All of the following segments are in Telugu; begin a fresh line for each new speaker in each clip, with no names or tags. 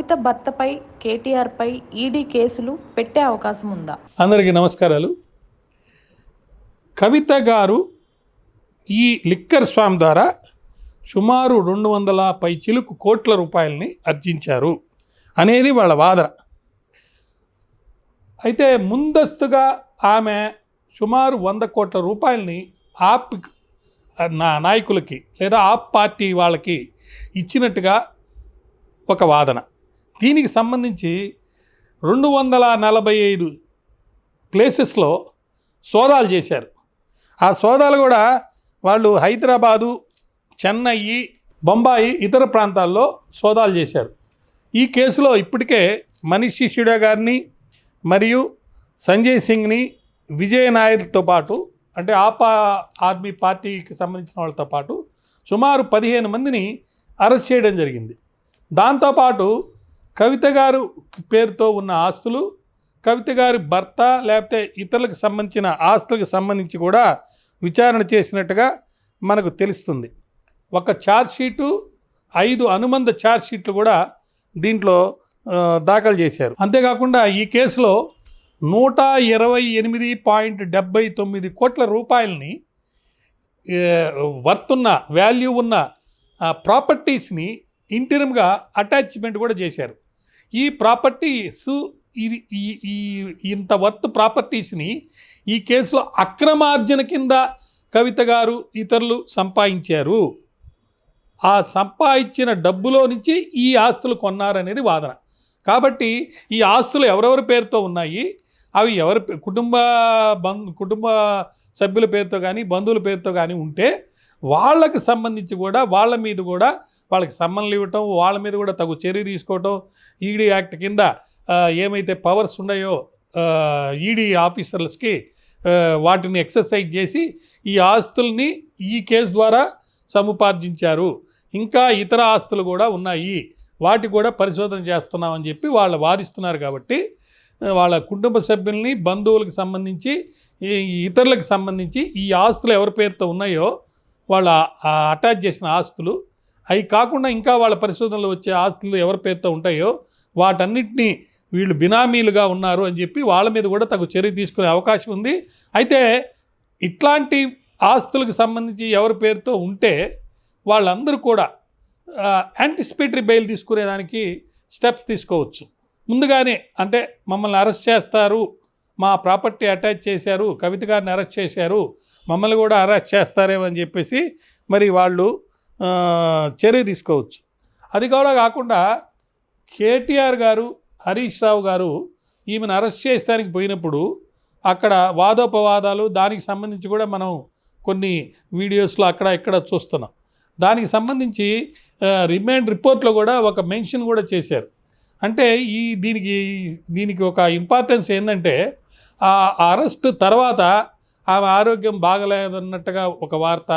కవిత భర్తపై కేటీఆర్పై ఈడీ కేసులు పెట్టే అవకాశం ఉందా?
అందరికీ నమస్కారాలు. కవిత గారు ఈ లిక్కర్ స్వామ్ ద్వారా సుమారు 200 పైచిలుకు కోట్ల రూపాయలని ఆర్జించారు అనేది వాళ్ళ వాదన. అయితే ముందస్తుగా ఆమె సుమారు 100 కోట్ల రూపాయలని ఆప్ నాయకులకి లేదా ఆప్ పార్టీ వాళ్ళకి ఇచ్చినట్టుగా ఒక వాదన. దీనికి సంబంధించి 245 ప్లేసెస్లో సోదాలు చేశారు. ఆ సోదాలు కూడా వాళ్ళు హైదరాబాదు, చెన్నై, బొంబాయి, ఇతర ప్రాంతాల్లో సోదాలు చేశారు. ఈ కేసులో ఇప్పటికే మనీష్ సిసోడియా గారిని మరియు సంజయ్ సింగ్ని, విజయ్ నాయర్తో పాటు అంటే ఆప్ ఆద్మీ పార్టీకి సంబంధించిన వాళ్ళతో పాటు సుమారు 15 మందిని అరెస్ట్ చేయడం జరిగింది. దాంతోపాటు కవిత గారు పేరుతో ఉన్న ఆస్తులు, కవిత గారి భర్త లేకపోతే ఇతరులకు సంబంధించిన ఆస్తులకు సంబంధించి కూడా విచారణ చేసినట్టుగా మనకు తెలుస్తుంది. ఒక ఛార్జ్షీటు, 5 అనుబంధ ఛార్జ్షీట్లు కూడా దీంట్లో దాఖలు చేశారు. అంతేకాకుండా ఈ కేసులో 128.79 కోట్ల రూపాయలని వర్తున్న వాల్యూ ఉన్న ప్రాపర్టీస్ని ఇంటరిమ్గా అటాచ్మెంట్ కూడా చేశారు. ఈ ప్రాపర్టీస్ ఇంత వర్త్ ప్రాపర్టీస్ని ఈ కేసులో అక్రమార్జన కింద కవిత గారు ఇతరులు సంపాదించారు. ఆ సంపాదించిన డబ్బులో నుంచి ఈ ఆస్తులు కొన్నారనేది వాదన. కాబట్టి ఈ ఆస్తులు ఎవరెవరి పేరుతో ఉన్నాయి, అవి ఎవరి కుటుంబ సభ్యుల పేరుతో కానీ బంధువుల పేరుతో కానీ ఉంటే వాళ్ళకి సంబంధించి కూడా వాళ్ళ మీద కూడా వాళ్ళకి సమ్మన్లు ఇవ్వటం, వాళ్ళ మీద కూడా తగు చర్య తీసుకోవటం, ఈడీ యాక్ట్ కింద ఏమైతే పవర్స్ ఉన్నాయో ఈడీ ఆఫీసర్స్కి వాటిని ఎక్సర్సైజ్ చేసి ఈ ఆస్తుల్ని ఈ కేసు ద్వారా సముపార్జించారు. ఇంకా ఇతర ఆస్తులు కూడా ఉన్నాయి, వాటి కూడా పరిశోధన చేస్తున్నామని చెప్పి వాళ్ళు వాదిస్తున్నారు. కాబట్టి వాళ్ళ కుటుంబ సభ్యుల్ని, బంధువులకు సంబంధించి ఇతరులకు సంబంధించి ఈ ఆస్తులు ఎవరి పేరుతో ఉన్నాయో వాళ్ళ అటాచ్ చేసిన ఆస్తులు, అవి కాకుండా ఇంకా వాళ్ళ పరిశోధనలో వచ్చే ఆస్తులు ఎవరి పేరుతో ఉంటాయో వాటన్నిటినీ వీళ్ళు బినామీలుగా ఉన్నారు అని చెప్పి వాళ్ళ మీద కూడా తగు చర్య తీసుకునే అవకాశం ఉంది. అయితే ఇట్లాంటి ఆస్తులకు సంబంధించి ఎవరి పేరుతో ఉంటే వాళ్ళందరూ కూడా యాంటిసిపేటరీ బెయిల్ తీసుకునేదానికి స్టెప్స్ తీసుకోవచ్చు. ముందుగానే అంటే మమ్మల్ని అరెస్ట్ చేస్తారు, మా ప్రాపర్టీ అటాచ్ చేశారు, కవిత గారిని అరెస్ట్ చేశారు, మమ్మల్ని కూడా అరెస్ట్ చేస్తారేమో అని చెప్పేసి మరి వాళ్ళు చర్య తీసుకోవచ్చు. అది కూడా కాకుండా కేటీఆర్ గారు, హరీష్ రావు గారు ఈమెను అరెస్ట్ చేసేదానికి పోయినప్పుడు అక్కడ వాదోపవాదాలు, దానికి సంబంధించి కూడా మనం కొన్ని వీడియోస్లో అక్కడ ఇక్కడ చూస్తున్నాం. దానికి సంబంధించి రిమాండ్ రిపోర్ట్లో కూడా ఒక మెన్షన్ కూడా చేశారు. అంటే దీనికి ఒక ఇంపార్టెన్స్ ఏంటంటే ఆ అరెస్ట్ తర్వాత ఆమె ఆరోగ్యం బాగలేదన్నట్టుగా ఒక వార్త,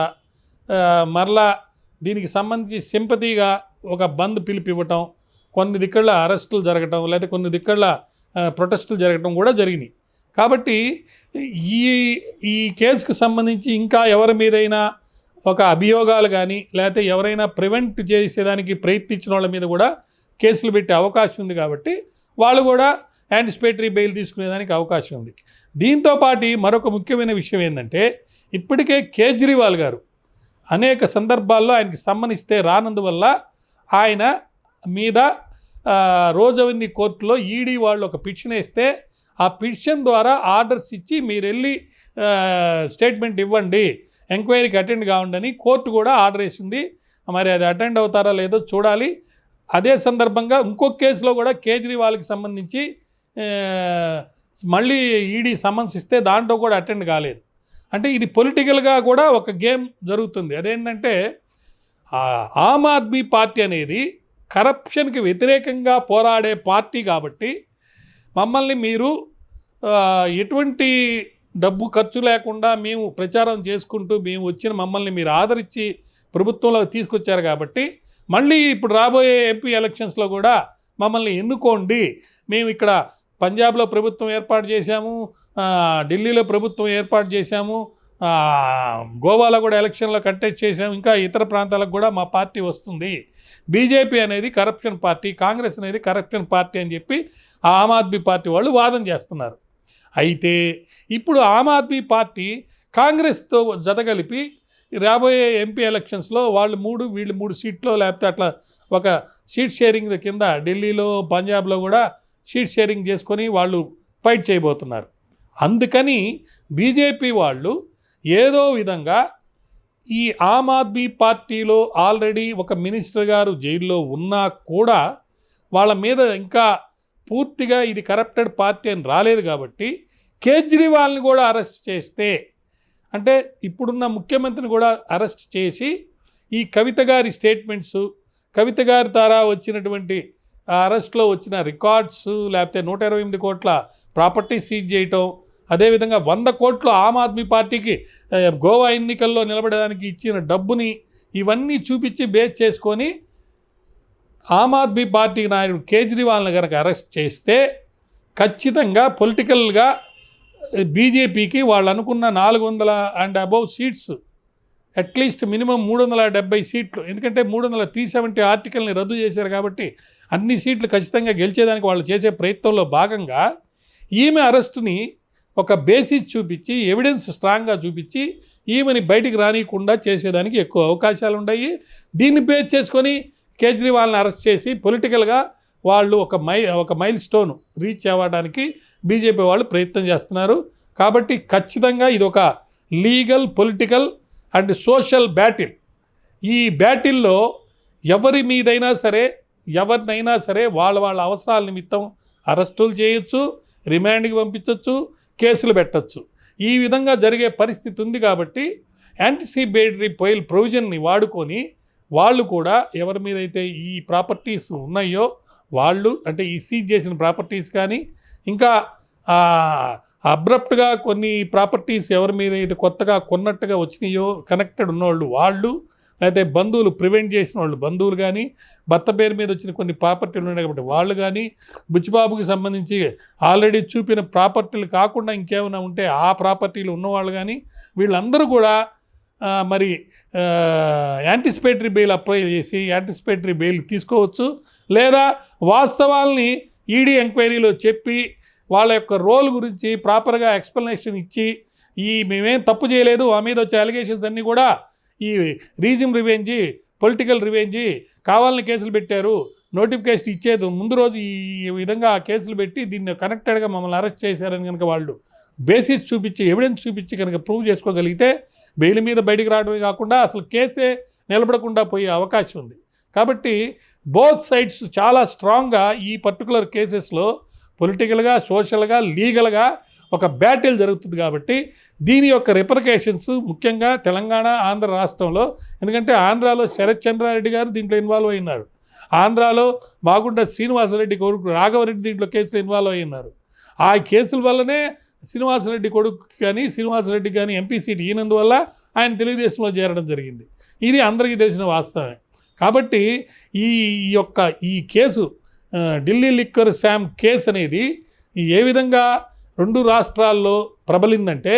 మరలా దీనికి సంబంధించి సింపతిగా ఒక బంద్ పిలిపివ్వటం, కొన్ని దిక్కళ్ళ అరెస్టులు జరగటం లేదా కొన్ని దిక్కళ్ళ ప్రొటెస్టులు జరగటం కూడా జరిగినాయి. కాబట్టి ఈ కేసుకు సంబంధించి ఇంకా ఎవరి మీదైనా ఒక అభియోగాలు కానీ లేకపోతే ఎవరైనా ప్రివెంట్ చేసేదానికి ప్రయత్నించిన వాళ్ళ మీద కూడా కేసులు పెట్టే అవకాశం ఉంది. కాబట్టి వాళ్ళు కూడా యాంటిసిపేటరీ బెయిల్ తీసుకునేదానికి అవకాశం ఉంది. దీంతోపాటు మరొక ముఖ్యమైన విషయం ఏంటంటే ఇప్పటికే కేజ్రీవాల్ గారు అనేక సందర్భాల్లో ఆయనకి సమ్మనిస్తే రానందువల్ల ఆయన మీద రోజవన్నీ కోర్టులో ఈడీ వాళ్ళు ఒక పిటిషన్ వేస్తే ఆ పిటిషన్ ద్వారా ఆర్డర్స్ ఇచ్చి మీరు వెళ్ళి స్టేట్మెంట్ ఇవ్వండి, ఎంక్వైరీకి అటెండ్ కావండి కోర్టు కూడా ఆర్డర్ వేసింది. మరి అది అటెండ్ అవుతారా లేదో చూడాలి. అదే సందర్భంగా ఇంకొక కేసులో కూడా కేజ్రీవాల్కి సంబంధించి మళ్ళీ ఈడీ సమన్స్ ఇస్తే దాంట్లో కూడా అటెండ్ కాలేదు. అంటే ఇది పొలిటికల్గా కూడా ఒక గేమ్ జరుగుతుంది. అదేంటంటే ఆమ్ ఆద్మీ పార్టీ అనేది కరప్షన్కి వ్యతిరేకంగా పోరాడే పార్టీ కాబట్టి మమ్మల్ని మీరు ఎటువంటి డబ్బు ఖర్చు లేకుండా మేము ప్రచారం చేసుకుంటూ మేము వచ్చిన మమ్మల్ని మీరు ఆదరించి ప్రభుత్వంలో తీసుకొచ్చారు కాబట్టి మళ్ళీ ఇప్పుడు రాబోయే ఎంపీ ఎలక్షన్స్లో కూడా మమ్మల్ని ఎన్నుకోండి, మేము ఇక్కడ పంజాబ్లో ప్రభుత్వం ఏర్పాటు చేశాము, ఢిల్లీలో ప్రభుత్వం ఏర్పాటు చేశాము, గోవాలో కూడా ఎలక్షన్లో కంటెస్ట్ చేసాం, ఇంకా ఇతర ప్రాంతాలకు కూడా మా పార్టీ వస్తుంది, బీజేపీ అనేది కరప్షన్ పార్టీ, కాంగ్రెస్ అనేది కరప్షన్ పార్టీ అని చెప్పి ఆమ్ ఆద్మీ పార్టీ వాళ్ళు వాదన చేస్తున్నారు. అయితే ఇప్పుడు ఆమ్ ఆద్మీ పార్టీ కాంగ్రెస్తో జతగలిపి రాబోయే ఎంపీ ఎలక్షన్స్లో వాళ్ళు 3 వీళ్ళు 3 సీట్లో లేకపోతే అట్లా ఒక సీట్ షేరింగ్ కింద ఢిల్లీలో పంజాబ్లో కూడా సీట్ షేరింగ్ చేసుకొని వాళ్ళు ఫైట్ చేయబోతున్నారు. అందుకని బీజేపీ వాళ్ళు ఏదో విధంగా ఈ ఆమ్ ఆద్మీ పార్టీలో ఆల్రెడీ ఒక మినిస్టర్ గారు జైల్లో ఉన్నా కూడా వాళ్ళ మీద ఇంకా పూర్తిగా ఇది కరప్టెడ్ పార్టీ అని రాలేదు కాబట్టి కేజ్రీవాల్ని కూడా అరెస్ట్ చేస్తే, అంటే ఇప్పుడున్న ముఖ్యమంత్రిని కూడా అరెస్ట్ చేసి ఈ కవిత గారి స్టేట్మెంట్స్, కవిత గారి ద్వారా వచ్చినటువంటి అరెస్ట్లో వచ్చిన రికార్డ్స్, లేకపోతే 128 కోట్ల ప్రాపర్టీ సీజ్ చేయటం, అదేవిధంగా 100 కోట్లు ఆమ్ ఆద్మీ పార్టీకి గోవా ఎన్నికల్లో నిలబడడానికి ఇచ్చిన డబ్బుని ఇవన్నీ చూపించి బేస్ చేసుకొని ఆమ్ ఆద్మీ పార్టీ నాయకుడు కేజ్రీవాల్ని కనుక అరెస్ట్ చేస్తే ఖచ్చితంగా పొలిటికల్గా బీజేపీకి వాళ్ళు అనుకున్న 400 and above seats, at least minimum 370 సీట్లు, ఎందుకంటే 370 ఆర్టికల్ని రద్దు చేశారు కాబట్టి అన్ని సీట్లు ఖచ్చితంగా గెలిచేదానికి వాళ్ళు చేసే ప్రయత్నంలో భాగంగా ఈమె అరెస్టుని ఒక బేసిస్ చూపించి, ఎవిడెన్స్ స్ట్రాంగ్గా చూపించి ఈమెని బయటికి రానియకుండా చేసేదానికి ఎక్కువ అవకాశాలు ఉన్నాయి. దీన్ని బేస్ చేసుకొని కేజ్రీవాల్ని అరెస్ట్ చేసి పొలిటికల్గా వాళ్ళు ఒక మైల్ స్టోన్ రీచ్ అవ్వడానికి బీజేపీ వాళ్ళు ప్రయత్నం చేస్తున్నారు. కాబట్టి ఖచ్చితంగా ఇది ఒక legal, political and social battle. ఈ బ్యాటిల్లో ఎవరి మీదైనా సరే, ఎవరినైనా సరే వాళ్ళ అవసరాల నిమిత్తం అరెస్టులు చేయొచ్చు, రిమాండ్కి పంపించవచ్చు, కేసులు పెట్టచ్చు. ఈ విధంగా జరిగే పరిస్థితి ఉంది. కాబట్టి యాంటిసిపేటరీ బెయిల్ ప్రొవిజన్ని వాడుకొని వాళ్ళు కూడా ఎవరి మీద అయితే ఈ ప్రాపర్టీస్ ఉన్నాయో వాళ్ళు, అంటే ఈ సీజ్ చేసిన ప్రాపర్టీస్ కానీ ఇంకా అబ్రప్ట్గా కొన్ని ప్రాపర్టీస్ ఎవరి మీద అయితే కొత్తగా కొన్నట్టుగా వచ్చినాయో కనెక్టెడ్ ఉన్నవాళ్ళు వాళ్ళు, లేకపోతే బంధువులు ప్రివెంట్ చేసిన వాళ్ళు బంధువులు కానీ, భర్త పేరు మీద వచ్చిన కొన్ని ప్రాపర్టీలు ఉన్నాయి కాబట్టి వాళ్ళు కానీ, బుచ్చిబాబుకి సంబంధించి ఆల్రెడీ చూపిన ప్రాపర్టీలు కాకుండా ఇంకేమైనా ఉంటే ఆ ప్రాపర్టీలు ఉన్నవాళ్ళు కానీ, వీళ్ళందరూ కూడా మరి యాంటిసిపేటరీ బెయిల్ అప్లై చేసి యాంటిసిపేటరీ బెయిల్ తీసుకోవచ్చు. లేదా వాస్తవాల్ని ఈడీ ఎంక్వైరీలో చెప్పి వాళ్ళ యొక్క రోల్ గురించి ప్రాపర్గా ఎక్స్ప్లెనేషన్ ఇచ్చి, మేమేం తప్పు చేయలేదు, ఆ మీద వచ్చే అలిగేషన్స్ అన్నీ కూడా ఈ రీజిమ్ రివెంజీ, పొలిటికల్ రివెంజీ, కావాలని కేసులు పెట్టారు, నోటిఫికేషన్ ఇచ్చేది ముందు రోజు ఈ విధంగా కేసులు పెట్టి దీన్ని కనెక్టెడ్గా మమ్మల్ని అరెస్ట్ చేశారని కనుక వాళ్ళు బేసిస్ చూపించి, ఎవిడెన్స్ చూపించి కనుక ప్రూవ్ చేసుకోగలిగితే బెయిల్ మీద బయటికి రావడమే కాకుండా అసలు కేసే నిలబడకుండా పోయే అవకాశం ఉంది. కాబట్టి బోత్ సైడ్స్ చాలా స్ట్రాంగ్గా ఈ పర్టికులర్ కేసెస్లో పొలిటికల్గా, సోషల్గా, లీగల్గా ఒక బ్యాటిల్ జరుగుతుంది. కాబట్టి దీని యొక్క రిపర్కేషన్స్ ముఖ్యంగా తెలంగాణ, ఆంధ్ర రాష్ట్రంలో, ఎందుకంటే ఆంధ్రాలో శరత్ చంద్రారెడ్డి గారు దీంట్లో ఇన్వాల్వ్ అయినారు, ఆంధ్రాలో మాగుంట శ్రీనివాసరెడ్డి కొడుకు రాఘవరెడ్డి దీంట్లో కేసులో ఇన్వాల్వ్ అయినారు. ఆ కేసుల వల్లనే శ్రీనివాసరెడ్డి కొడుకు కానీ, శ్రీనివాసరెడ్డి కానీ ఎంపీ సీట్ ఈనందువల్ల ఆయన తెలుగుదేశంలో చేరడం జరిగింది. ఇది అందరికీ తెలిసిన వాస్తవమే. కాబట్టి ఈ case Delhi liquor scam case అనేది ఏ విధంగా 2 రాష్ట్రాల్లో ప్రబలిందంటే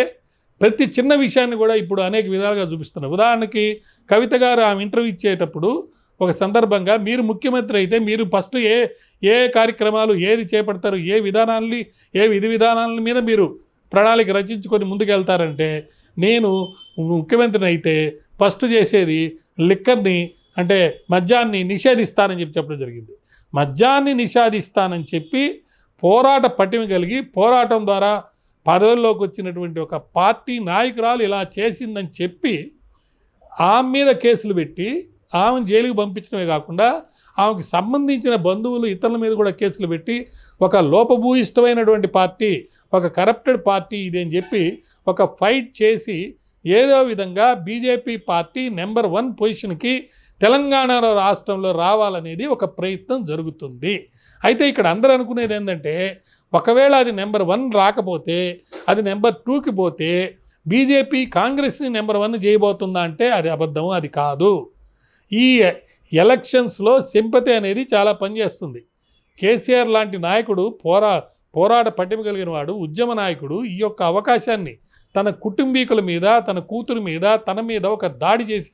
ప్రతి చిన్న విషయాన్ని కూడా ఇప్పుడు అనేక విధాలుగా చూపిస్తున్నారు. ఉదాహరణకి కవిత గారు ఆమె ఇంటర్వ్యూ ఇచ్చేటప్పుడు ఒక సందర్భంగా, మీరు ముఖ్యమంత్రి అయితే మీరు ఫస్ట్ ఏ కార్యక్రమాలు ఏది చేపడతారు, ఏ విధి విధానాల మీద మీరు ప్రణాళిక రచించుకొని ముందుకెళ్తారంటే, నేను ముఖ్యమంత్రిని అయితే ఫస్ట్ చేసేది లిక్కర్ని, అంటే మద్యాన్ని నిషేధిస్తానని చెప్పడం జరిగింది. మద్యాన్ని నిషేధిస్తానని చెప్పి పోరాట పటిమ కలిగి పోరాటం ద్వారా పదవుల్లోకి వచ్చినటువంటి ఒక పార్టీ నాయకురాలు ఇలా చేసిందని చెప్పి ఆమె మీద కేసులు పెట్టి ఆమెను జైలుకి పంపించడమే కాకుండా ఆమెకు సంబంధించిన బంధువులు, ఇతరుల మీద కూడా కేసులు పెట్టి ఒక లోపభూయిష్టమైనటువంటి పార్టీ, ఒక కరప్టెడ్ పార్టీ ఇది అని చెప్పి ఒక ఫైట్ చేసి ఏదో విధంగా బీజేపీ పార్టీ నెంబర్ 1 పొజిషన్కి తెలంగాణ రాష్ట్రంలో రావాలనేది ఒక ప్రయత్నం జరుగుతుంది. అయితే ఇక్కడ అందరూ అనుకునేది ఏంటంటే, ఒకవేళ అది నెంబర్ 1 రాకపోతే, అది నెంబర్ 2కి పోతే బీజేపీ కాంగ్రెస్ని నెంబర్ 1 చేయబోతుందా అంటే అది అబద్ధం, అది కాదు. ఈ ఎలక్షన్స్లో సింపతి అనేది చాలా పనిచేస్తుంది. కేసీఆర్ లాంటి నాయకుడు, పోరాట పట్టిమ కలిగిన వాడు, ఉద్యమ నాయకుడు ఈ యొక్క అవకాశాన్ని తన కుటుంబీకుల మీద, తన కూతురు మీద, తన మీద ఒక దాడి చేసి,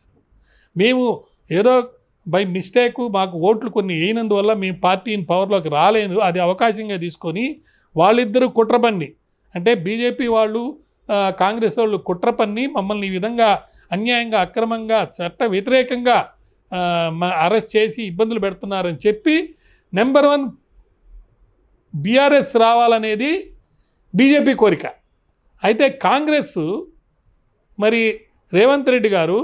మేము ఏదో బై మిస్టేకు మాకు ఓట్లు కొన్ని వేయనందువల్ల మేము పార్టీని పవర్లోకి రాలేదు, అది అవకాశంగా తీసుకొని వాళ్ళిద్దరూ కుట్ర పన్ని, అంటే బీజేపీ వాళ్ళు కాంగ్రెస్ వాళ్ళు కుట్ర పన్ని మమ్మల్ని ఈ విధంగా అన్యాయంగా, అక్రమంగా, చట్ట వ్యతిరేకంగా అరెస్ట్ చేసి ఇబ్బందులు పెడుతున్నారని చెప్పి నెంబర్ 1 బీఆర్ఎస్ రావాలనేది బీజేపీ కోరిక. అయితే కాంగ్రెస్ మరి రేవంత్ రెడ్డి గారు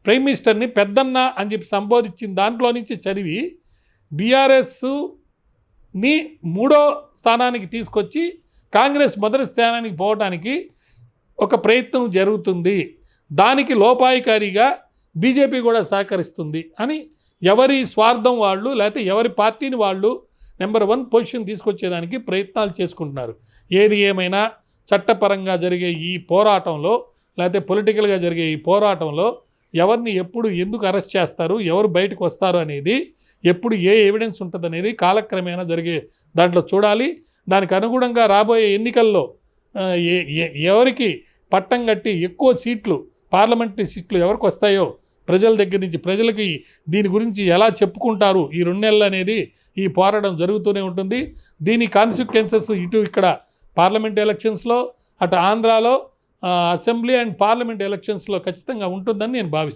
ప్రైమ్ మినిస్టర్ని పెద్దన్న అని చెప్పి సంబోధించిన దాంట్లో నుంచి చదివి బీఆర్ఎస్ని 3వ స్థానానికి తీసుకొచ్చి కాంగ్రెస్ మొదటి స్థానానికి పోవడానికి ఒక ప్రయత్నం జరుగుతుంది, దానికి లోపాయికారిగా బీజేపీ కూడా సహకరిస్తుంది అని ఎవరి స్వార్థం వాళ్ళు, లేకపోతే ఎవరి పార్టీని వాళ్ళు నెంబర్ 1 పొజిషన్ తీసుకొచ్చేదానికి ప్రయత్నాలు చేసుకుంటున్నారు. ఏది ఏమైనా చట్టపరంగా జరిగే ఈ పోరాటంలో, లేకపోతే పొలిటికల్గా జరిగే ఈ పోరాటంలో ఎవరిని ఎప్పుడు ఎందుకు అరెస్ట్ చేస్తారు, ఎవరు బయటకు వస్తారు అనేది, ఎప్పుడు ఏ ఎవిడెన్స్ ఉంటుంది అనేది కాలక్రమేణా జరిగే దాంట్లో చూడాలి. దానికి అనుగుణంగా రాబోయే ఎన్నికల్లో ఎవరికి పట్టం కట్టి ఎక్కువ సీట్లు, పార్లమెంటరీ సీట్లు ఎవరికి వస్తాయో ప్రజల దగ్గర నుంచి, ప్రజలకి దీని గురించి ఎలా చెప్పుకుంటారు ఈ 2 నెలలు అనేది ఈ పోరాటం జరుగుతూనే ఉంటుంది. దీని కాన్సిక్వెన్సెస్ ఇటు ఇక్కడ పార్లమెంట్ ఎలక్షన్స్లో, అటు ఆంధ్రాలో అసెంబ్లీ అండ్ పార్లమెంట్ ఎలక్షన్స్లో ఖచ్చితంగా ఉంటుందని నేను భావిస్తున్నాను.